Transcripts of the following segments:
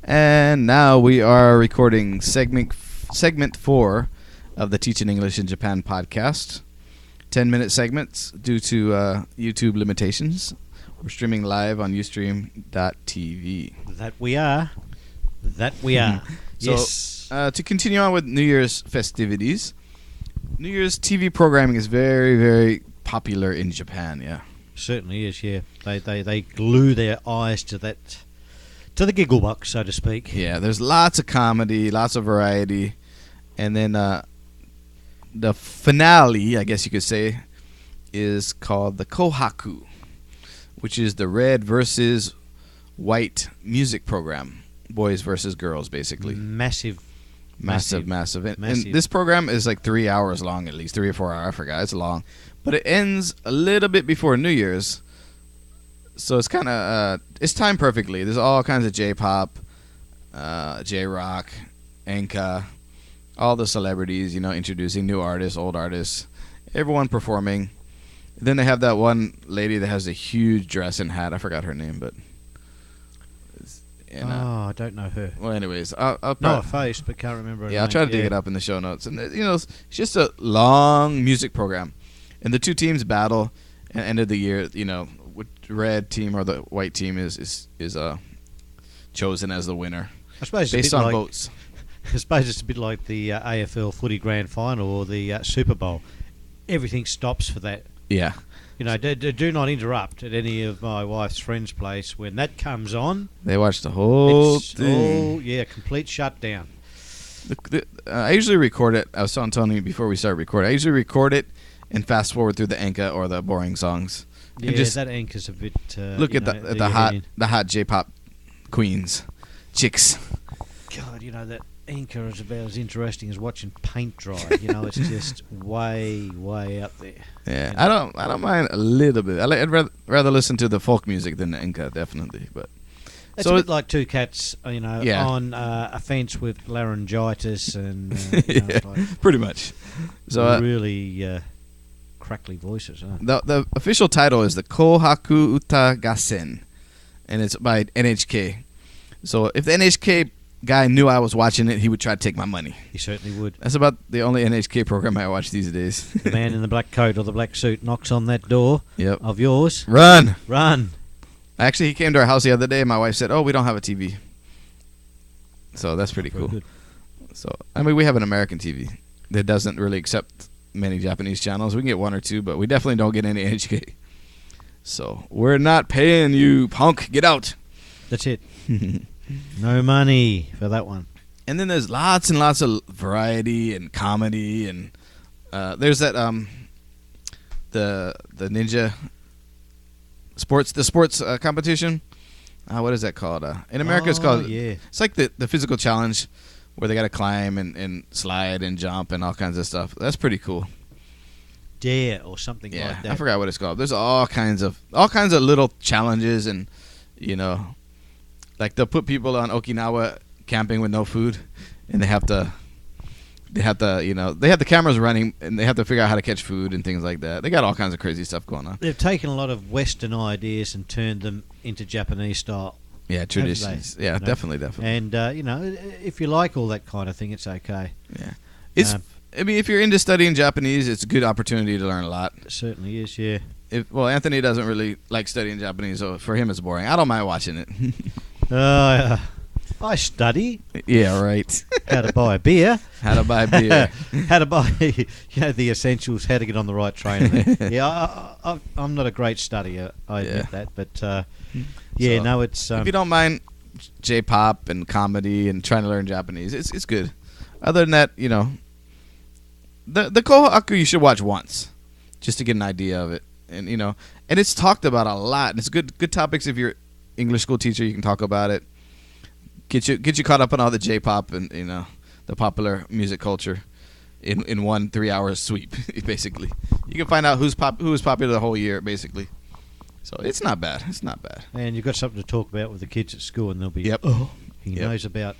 And now we are recording segment 4 of the Teaching English in Japan podcast. 10-minute segments due to YouTube limitations. We're streaming live on ustream.tv. That we are. Yes. So, to continue on with New Year's festivities, New Year's TV programming is very, very popular in Japan, yeah. Certainly is, yeah. They glue their eyes to that, to the giggle box, so to speak. Yeah, there's lots of comedy, lots of variety. And then the finale, I guess you could say, is called the Kohaku, which is the red versus white music program. Boys versus girls, basically. Massive. And this program is like 3 hours long, at least 3 or 4 hours. I forgot. It's long. But it ends a little bit before New Year's. So it's kind of, it's timed perfectly. There's all kinds of J-pop, J-rock, enka, all the celebrities, introducing new artists, old artists, everyone performing. Then they have that one lady that has a huge dress and hat. I forgot her name, but... I don't know her. Well, anyways, I'll know her face, but can't remember her name. I'll try to dig it up in the show notes. And, it's just a long music program. And the two teams battle at the end of the year, which red team or the white team is chosen as the winner. I suppose based on votes. I suppose it's a bit like the AFL Footy Grand Final or the Super Bowl. Everything stops for that. Yeah. Do not interrupt at any of my wife's friends' place. When that comes on, they watch the whole thing. Complete shutdown. I usually record it. I was telling Tony before we start recording. I usually record it and fast forward through the enka or the boring songs. Yeah, and just that enka's a bit. Look at the hot J-pop queens, chicks. God, that enka is about as interesting as watching paint dry. It's just way up there. Yeah, I don't mind a little bit. I'd rather listen to the folk music than the enka, definitely. But it's a bit like two cats, on a fence with laryngitis and pretty much. So really crackly voices. Huh? The official title is the Kohaku Uta Gassen, and it's by NHK. So if the NHK guy knew I was watching it, he would try to take my money. He certainly would. That's about the only NHK program I watch these days. The man in the black coat or the black suit knocks on that door of yours. Run! Actually, he came to our house the other day, and my wife said, "Oh, we don't have a TV." So that's pretty cool. Good. So, we have an American TV that doesn't really accept many Japanese channels. We can get one or two, but we definitely don't get any NHK. So, we're not paying you, punk. Get out. That's it. No money for that one. And then there's lots and lots of variety and comedy, and there's that the ninja sports competition. What is that called? In America, it's called. Yeah. It's like the physical challenge where they got to climb and slide and jump and all kinds of stuff. That's pretty cool. Dare or something like that. I forgot what it's called. There's all kinds of little challenges, and like they'll put people on Okinawa camping with no food, and they have the cameras running, and they have to figure out how to catch food and things like that. They got all kinds of crazy stuff going on. They've taken a lot of Western ideas and turned them into Japanese style. Yeah, traditions. Yeah, definitely. And if you like all that kind of thing, it's okay. Yeah, if you're into studying Japanese, it's a good opportunity to learn a lot. It certainly is. Yeah. Anthony doesn't really like studying Japanese, so for him it's boring. I don't mind watching it. I study. Yeah, right. How to buy a beer. How to buy beer. How to buy, the essentials. How to get on the right train. Yeah, I'm not a great studier. I admit that, but it's. If you don't mind J-pop and comedy and trying to learn Japanese, it's good. Other than that, the Kohaku you should watch once, just to get an idea of it, and and it's talked about a lot. And it's good topics if you're English school teacher. You can talk about it. Get you caught up on all the J-pop and the popular music culture in 1 3-hour sweep. Basically, you can find out who was popular the whole year. Basically, so it's not bad. And you've got something to talk about with the kids at school, and they'll be he knows about.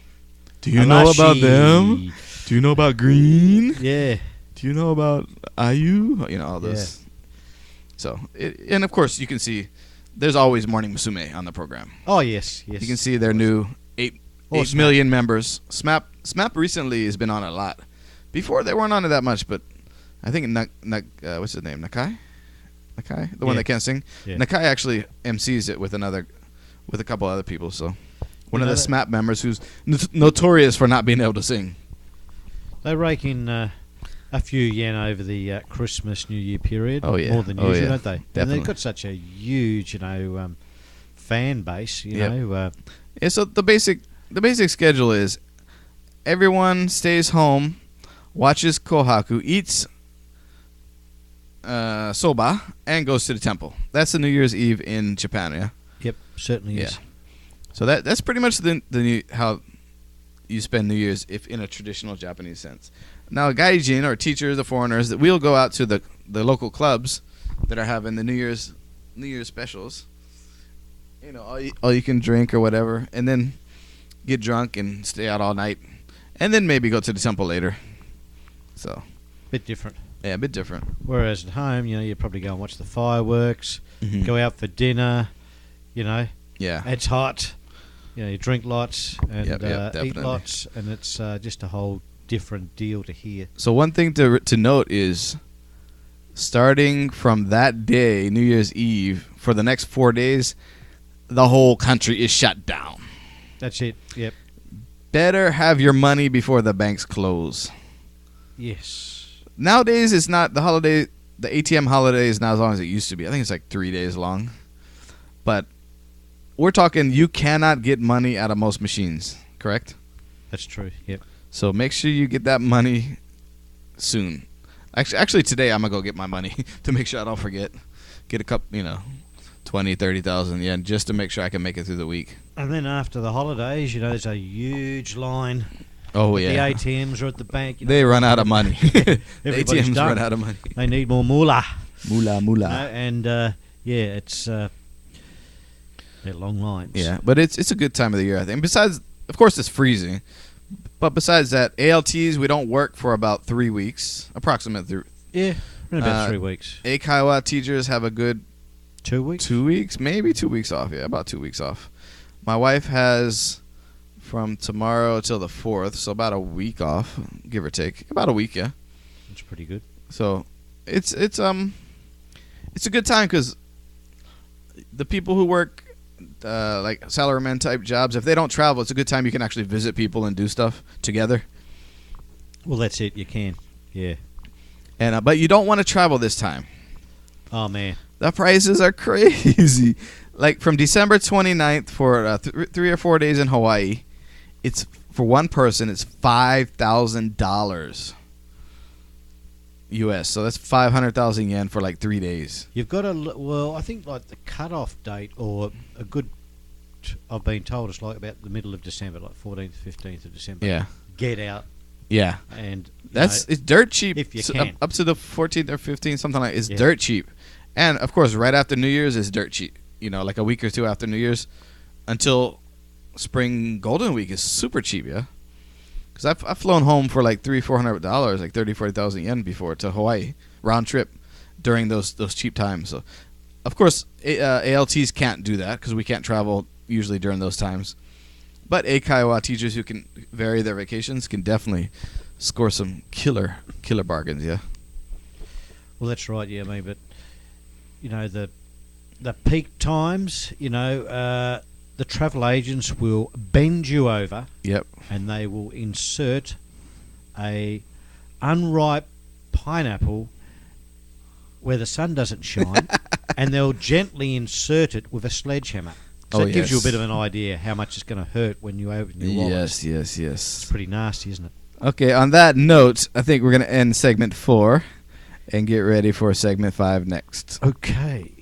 Do you know about them? Do you know about Green? Yeah. Do you know about IU? All this. Yeah. So, and of course, you can see there's always Morning Musume on the program. Oh, yes. You can see their new Or 8 million members. SMAP recently has been on a lot. Before they weren't on it that much, but I think what's his name? Nakai, the one that can't sing. Yeah. Nakai actually MCs it with a couple other people. So one of the SMAP members who's notorious for not being able to sing. They rake in a few yen over the Christmas New Year period. Oh yeah, more than usual, don't they? Definitely. And they've got such a huge, fan base. Yeah, so the basic schedule is everyone stays home, watches Kohaku, eats soba, and goes to the temple. That's the New Year's Eve in Japan. Yeah. Yep, certainly is. So that's pretty much how you spend New Year's if in a traditional Japanese sense. Now, gaijin or teachers, the foreigners, that we'll go out to the local clubs that are having the New Year's specials. All you can drink or whatever, and then get drunk and stay out all night, and then maybe go to the temple later. So, bit different. Yeah, a bit different. Whereas at home, you probably go and watch the fireworks, go out for dinner. Yeah, it's hot. You drink lots and eat definitely. lots, and it's just a whole different deal to hear. So one thing to note is, starting from that day, New Year's Eve, for the next 4 days, the whole country is shut down. That's it. Yep. Better have your money before the banks close. Yes. Nowadays, it's not the holiday. The ATM holiday is not as long as it used to be. I think it's like 3 days long. But we're talking you cannot get money out of most machines, correct? That's true, yep. So make sure you get that money soon. Actually today I'm going to go get my money to make sure I don't forget. Get a couple, 20, 30,000 yen just to make sure I can make it through the week. And then after the holidays, there's a huge line. Oh, yeah. The ATMs or at the bank. They run out of money. The ATMs done. run out of money. They need more moolah. Moolah. And, it's... they're long lines. Yeah, but it's a good time of the year, I think. Besides, of course, it's freezing. But besides that, ALTs, we don't work for about 3 weeks, approximately. Yeah, about 3 weeks. Eikaiwa teachers have a good 2 weeks? 2 weeks, maybe 2 weeks off. Yeah, about 2 weeks off. My wife has from tomorrow till the 4th, so about a week off, give or take. About a week, yeah. That's pretty good. So it's a good time because the people who work like salaryman type jobs, if they don't travel, it's a good time you can actually visit people and do stuff together. Well, that's it. You can, yeah. And but you don't want to travel this time. Oh man, the prices are crazy. Like from December 29th for 3 or 4 days in Hawaii, it's for one person. It's $5,000 US. So that's 500,000 yen for like 3 days. You've got I think like the cutoff date or a good. I've been told it's like about the middle of December, like 14th, 15th of December. Yeah. Get out. Yeah. And it's dirt cheap. If you can. Up to the 14th or 15th, something like it's dirt cheap. And of course, right after New Year's is dirt cheap. Like a week or two after New Year's, until Spring Golden Week is super cheap. Yeah. Because I've flown home for like $300-400, like 30,000-40,000 yen before to Hawaii round trip during those cheap times. So, of course, ALTs can't do that because we can't travel usually during those times. But Eikaiwa teachers who can vary their vacations can definitely score some killer bargains. Yeah. Well, that's right. Yeah, but the peak times, the travel agents will bend you over. Yep. And they will insert a unripe pineapple where the sun doesn't shine, and they'll gently insert it with a sledgehammer. So it gives you a bit of an idea how much it's going to hurt when you open your wallet. Yes. It's pretty nasty, isn't it? Okay, on that note, I think we're going to end segment 4 and get ready for segment 5 next. Okay.